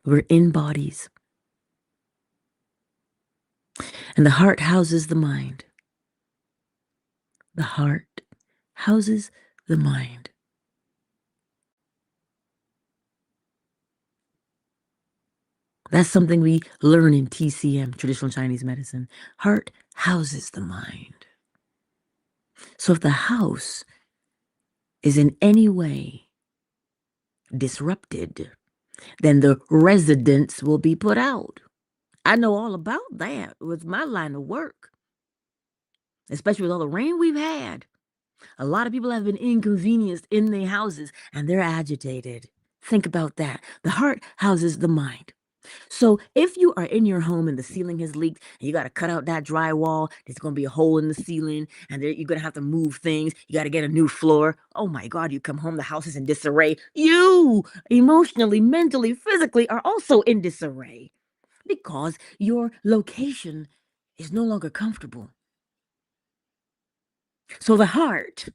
We're in bodies. And the heart houses the mind. The heart houses the mind. That's something we learn in TCM, traditional Chinese medicine. Heart houses the mind. So if the house is in any way disrupted, then the residents will be put out. I know all about that with my line of work, especially with all the rain we've had. A lot of people have been inconvenienced in their houses and they're agitated. Think about that. The heart houses the mind. So if you are in your home and the ceiling has leaked and you got to cut out that drywall, there's going to be a hole in the ceiling and you're going to have to move things. You got to get a new floor. Oh my God, you come home, the house is in disarray. You emotionally, mentally, physically are also in disarray because your location is no longer comfortable. So the heart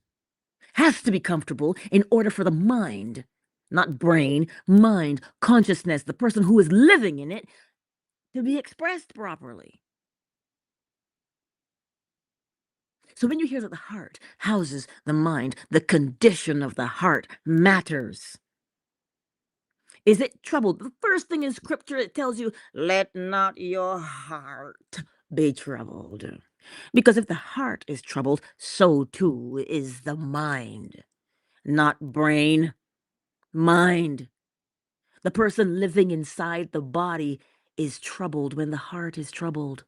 has to be comfortable in order for the mind, not brain, mind, consciousness, the person who is living in it, to be expressed properly. So when you hear that the heart houses the mind, the condition of the heart matters. Is it troubled? The first thing in scripture it tells you, let not your heart be troubled. Because if the heart is troubled, so too is the mind. Not brain, mind. The person living inside the body is troubled when the heart is troubled.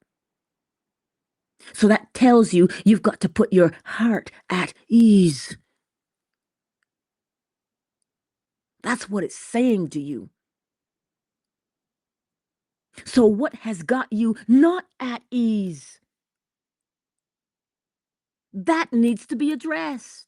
So that tells you you've got to put your heart at ease. That's what it's saying to you. So what has got you not at ease? That needs to be addressed.